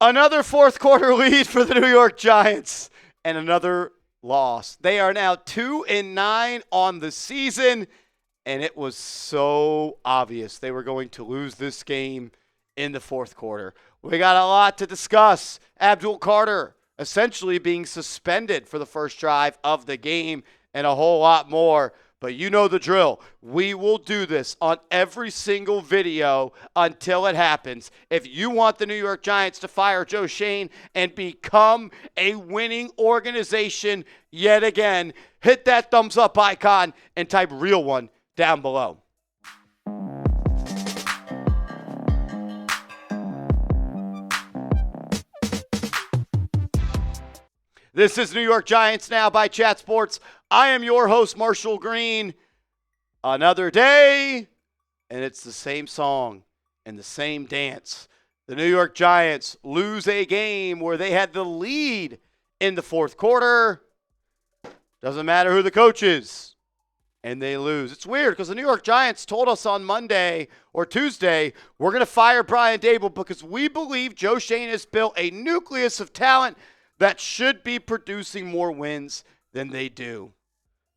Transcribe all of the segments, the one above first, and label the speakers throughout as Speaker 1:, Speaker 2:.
Speaker 1: Another fourth quarter lead for the New York Giants and another loss. They are now 2-9 on the season, and it was so obvious they were going to lose this game in the fourth quarter. We got a lot to discuss. Abdul Carter essentially being suspended for the first drive of the game and a whole lot more. But you know the drill. We will do this on every single video until it happens. If you want the New York Giants to fire Joe Schoen and become a winning organization yet again, hit that thumbs up icon and type real one down below. This is New York Giants Now by Chat Sports. I am your host, Marshall Green. Another day, and it's the same song and the same dance. The New York Giants lose a game where they had the lead in the fourth quarter. Doesn't matter who the coach is, and they lose. It's weird because the New York Giants told us on Monday or Tuesday, we're going to fire Brian Daboll because we believe Joe Schoen has built a nucleus of talent that should be producing more wins than they do.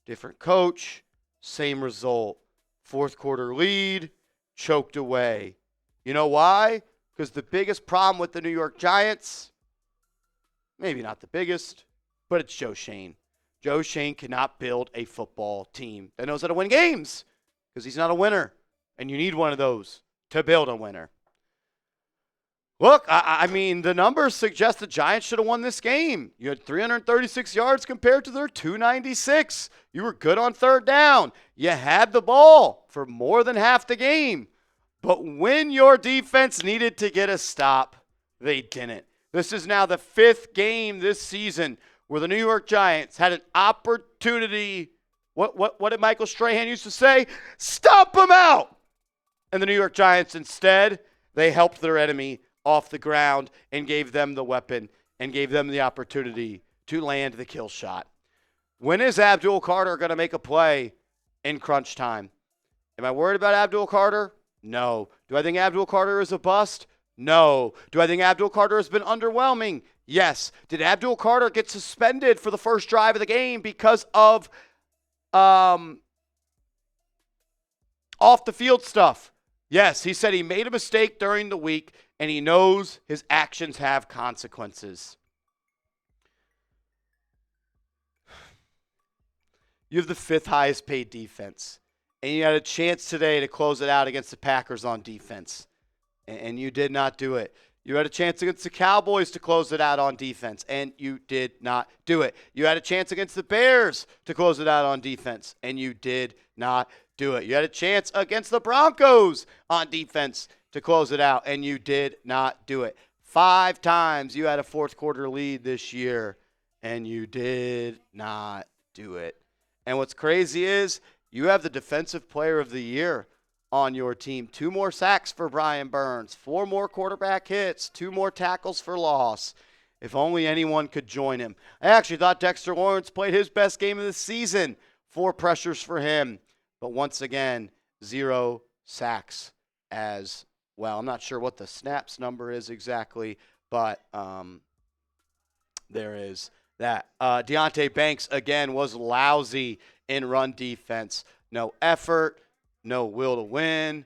Speaker 1: Different coach, same result. Fourth quarter lead, choked away. You know why? Because the biggest problem with the New York Giants, maybe not the biggest, but it's Joe Schoen. Joe Schoen cannot build a football team that knows how to win games because he's not a winner, and you need one of those to build a winner. Look, I mean, the numbers suggest the Giants should have won this game. You had 336 yards compared to their 296. You were good on third down. You had the ball for more than half the game. But when your defense needed to get a stop, they didn't. This is now the fifth game this season where the New York Giants had an opportunity. What did Michael Strahan used to say? Stomp them out! And the New York Giants instead, they helped their enemy off the ground and gave them the weapon and gave them the opportunity to land the kill shot. When is Abdul Carter going to make a play in crunch time? Am I worried about Abdul Carter? No. Do I think Abdul Carter is a bust? No. Do I think Abdul Carter has been underwhelming? Yes. Did Abdul Carter get suspended for the first drive of the game because of off the field stuff? Yes. He said he made a mistake during the week and he knows his actions have consequences. You have the fifth highest paid defense. And you had a chance today to close it out against the Packers on defense. And you did not do it. You had a chance against the Cowboys to close it out on defense. And you did not do it. You had a chance against the Bears to close it out on defense. And you did not do it. You had a chance against the Broncos on defense to close it out, and you did not do it. 5 times you had a fourth quarter lead this year, and you did not do it. And what's crazy is you have the defensive player of the year on your team. 2 more sacks for Brian Burns, 4 more quarterback hits, 2 more tackles for loss. If only anyone could join him. I actually thought Dexter Lawrence played his best game of the season. 4 pressures for him, but once again, 0 sacks as well. I'm not sure what the snaps number is exactly, but there is that. Deonte Banks, again, was lousy in run defense. No effort, no will to win,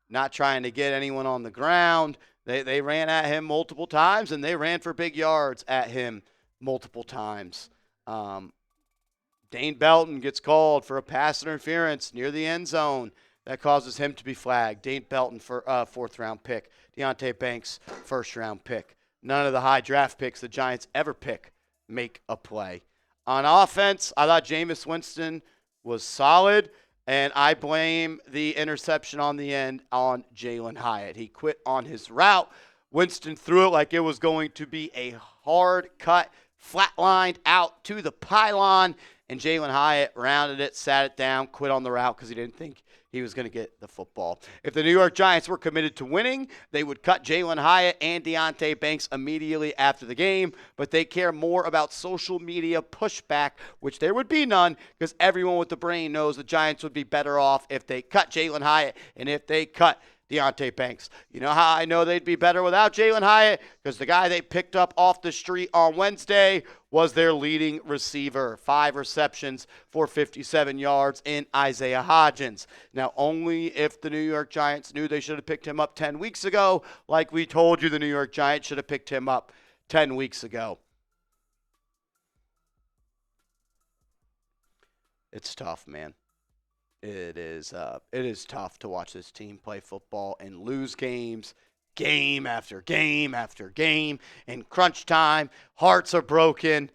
Speaker 1: not trying to get anyone on the ground. They ran at him multiple times, and they ran for big yards at him multiple times. Dane Belton gets called for a pass interference near the end zone. That causes him to be flagged. Dane Belton for fourth-round pick. Deonte Banks, first-round pick. None of the high draft picks the Giants ever pick make a play. On offense, I thought Jameis Winston was solid, and I blame the interception on the end on Jalin Hyatt. He quit on his route. Winston threw it like it was going to be a hard cut, flatlined out to the pylon, and Jalin Hyatt rounded it, sat it down, quit on the route because he didn't think he was going to get the football. If the New York Giants were committed to winning, they would cut Jalin Hyatt and Deonte Banks immediately after the game, but they care more about social media pushback, which there would be none because everyone with the brain knows the Giants would be better off if they cut Jalin Hyatt and if they cut Deontay Banks. You know how I know they'd be better without Jalin Hyatt? Because the guy they picked up off the street on Wednesday was their leading receiver. 5 receptions for 57 yards in Isaiah Hodgins. Now, only if the New York Giants knew they should have picked him up 10 weeks ago, like we told you the New York Giants should have picked him up 10 weeks ago. It's tough, man. It is tough to watch this team play football and lose games, game after game after game. In crunch time, hearts are broken.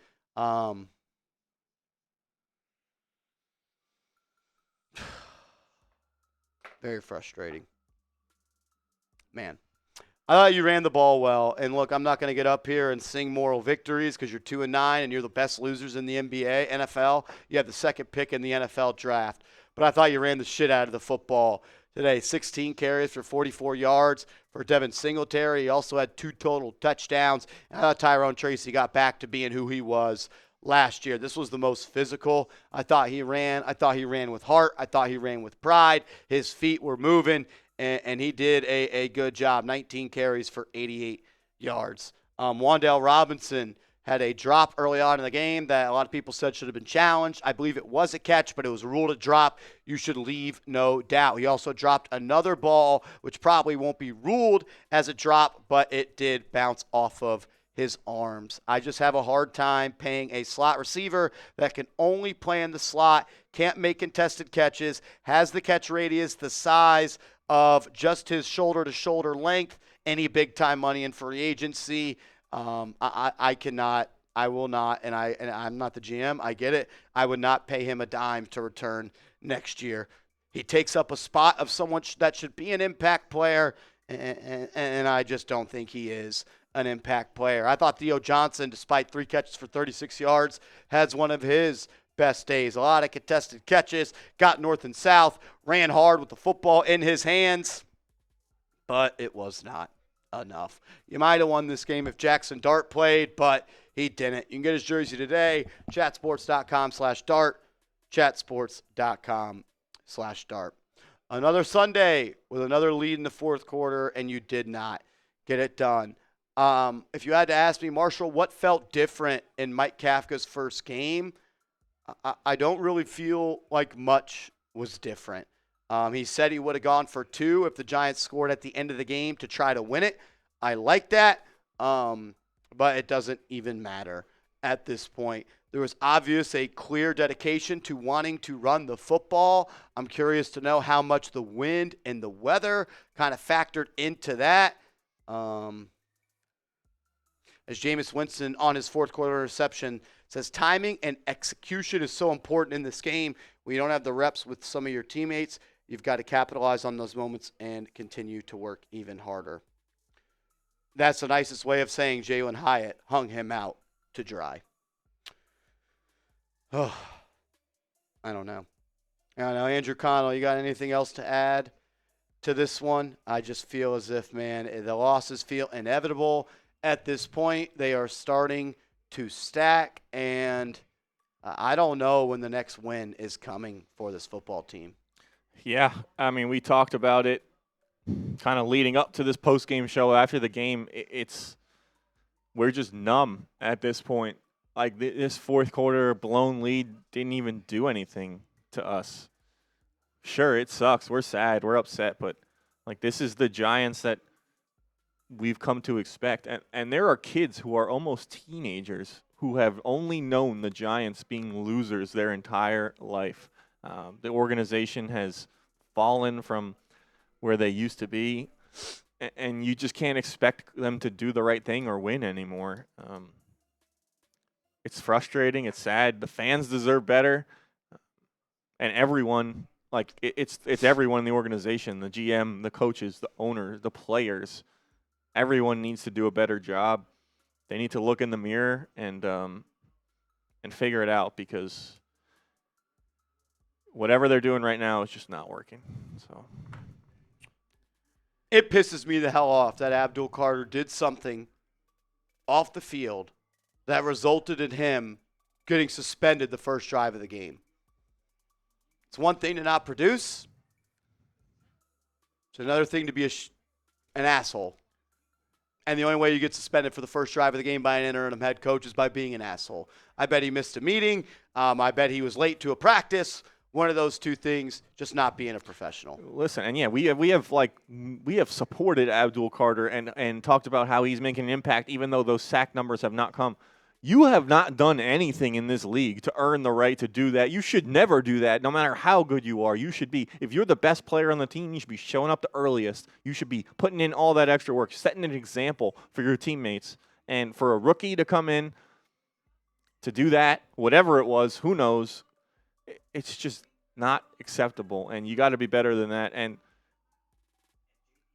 Speaker 1: Very frustrating. Man, I thought you ran the ball well. And look, I'm not going to get up here and sing moral victories because you're 2-9 and you're the best losers in the NBA, NFL. You have the second pick in the NFL draft. But I thought you ran the shit out of the football today. 16 carries for 44 yards for Devin Singletary. He also had 2 total touchdowns. And I thought Tyrone Tracy got back to being who he was last year. This was the most physical. I thought he ran with heart. I thought he ran with pride. His feet were moving, and he did a good job. 19 carries for 88 yards. Wan'Dale Robinson had a drop early on in the game that a lot of people said should have been challenged. I believe it was a catch, but it was ruled a drop. You should leave no doubt. He also dropped another ball, which probably won't be ruled as a drop, but it did bounce off of his arms. I just have a hard time paying a slot receiver that can only play in the slot, can't make contested catches, has the catch radius the size of just his shoulder-to-shoulder length, any big-time money in free agency. I cannot, I will not, and I'm not the GM. I get it. I would not pay him a dime to return next year. He takes up a spot of someone that should be an impact player, and I just don't think he is an impact player. I thought Theo Johnson, despite 3 catches for 36 yards, has one of his best days. A lot of contested catches, got north and south, ran hard with the football in his hands, but it was not enough. You might have won this game if Jackson Dart played, but he didn't. You can get his jersey today, chatsports.com/dart, chatsports.com/dart. Another Sunday with another lead in the fourth quarter, and you did not get it done. If you had to ask me, Marshall, what felt different in Mike Kafka's first game, I don't really feel like much was different. He said he would have gone for 2 if the Giants scored at the end of the game to try to win it. I like that, but it doesn't even matter at this point. There was a clear dedication to wanting to run the football. I'm curious to know how much the wind and the weather kind of factored into that. As Jameis Winston on his fourth quarter interception says, timing and execution is so important in this game. When you don't have the reps with some of your teammates, you've got to capitalize on those moments and continue to work even harder. That's the nicest way of saying Jalin Hyatt hung him out to dry. Oh, I don't know. Andrew Connell, you got anything else to add to this one? I just feel as if, man, the losses feel inevitable at this point. They are starting to stack, and I don't know when the next win is coming for this football team.
Speaker 2: Yeah, I mean, we talked about it kind of leading up to this post-game show. After the game, we're just numb at this point. Like, this fourth quarter blown lead didn't even do anything to us. Sure, it sucks. We're sad. We're upset. But, like, this is the Giants that we've come to expect. And there are kids who are almost teenagers who have only known the Giants being losers their entire life. The organization has fallen from where they used to be, and you just can't expect them to do the right thing or win anymore. It's frustrating. It's sad. The fans deserve better, and everyone, like it's everyone in the organization, the GM, the coaches, the owner, the players. Everyone needs to do a better job. They need to look in the mirror and figure it out, because whatever they're doing right now is just not working. So
Speaker 1: it pisses me the hell off that Abdul Carter did something off the field that resulted in him getting suspended the first drive of the game. It's one thing to not produce. It's another thing to be an asshole. And the only way you get suspended for the first drive of the game by an interim head coach is by being an asshole. I bet he missed a meeting. I bet he was late to a practice. One of those two things, just not being a professional.
Speaker 2: Listen, and yeah, we have supported Abdul Carter and talked about how he's making an impact, even though those sack numbers have not come. You have not done anything in this league to earn the right to do that. You should never do that, no matter how good you are. You should be, if you're the best player on the team, you should be showing up the earliest. You should be putting in all that extra work, setting an example for your teammates. And for a rookie to come in to do that, whatever it was, who knows, it's just not acceptable. And you got to be better than that.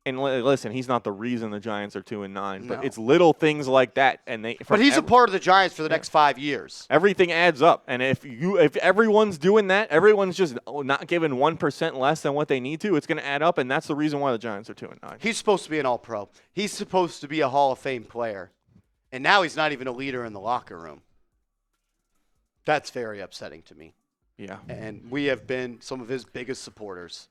Speaker 2: And listen, he's not the reason the Giants are 2-9, but it's little things like that.
Speaker 1: But he's a part of the Giants for the next 5 years.
Speaker 2: Everything adds up, and if everyone's doing that, everyone's just not giving 1% less than what they need to, it's going to add up, and that's the reason why the Giants are 2-9.
Speaker 1: He's supposed to be an All-Pro. He's supposed to be a Hall of Fame player, and now he's not even a leader in the locker room. That's very upsetting to me.
Speaker 2: Yeah,
Speaker 1: and we have been some of his biggest supporters.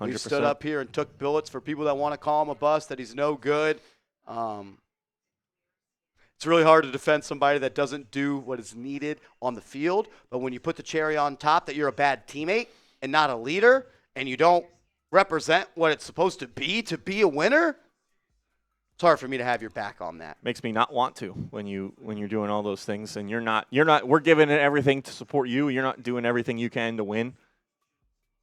Speaker 2: 100%.
Speaker 1: We stood up here and took bullets for people that want to call him a bust, that he's no good. It's really hard to defend somebody that doesn't do what is needed on the field. But when you put the cherry on top that you're a bad teammate and not a leader, and you don't represent what it's supposed to be a winner, it's hard for me to have your back on that.
Speaker 2: Makes me not want to when you're doing all those things and you're not. We're giving it everything to support you. You're not doing everything you can to win.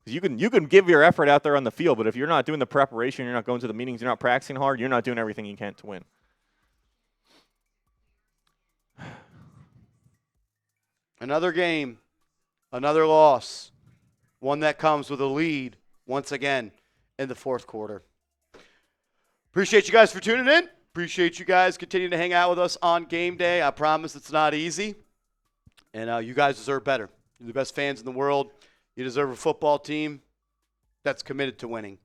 Speaker 2: You can give your effort out there on the field, but if you're not doing the preparation, you're not going to the meetings, you're not practicing hard, you're not doing everything you can to win.
Speaker 1: Another game, another loss, one that comes with a lead once again in the fourth quarter. Appreciate you guys for tuning in. Appreciate you guys continuing to hang out with us on game day. I promise it's not easy, and you guys deserve better. You're the best fans in the world. You deserve a football team that's committed to winning.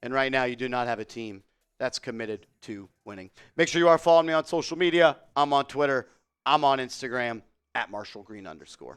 Speaker 1: And right now, you do not have a team that's committed to winning. Make sure you are following me on social media. I'm on Twitter. I'm on Instagram @MarshallGreen_.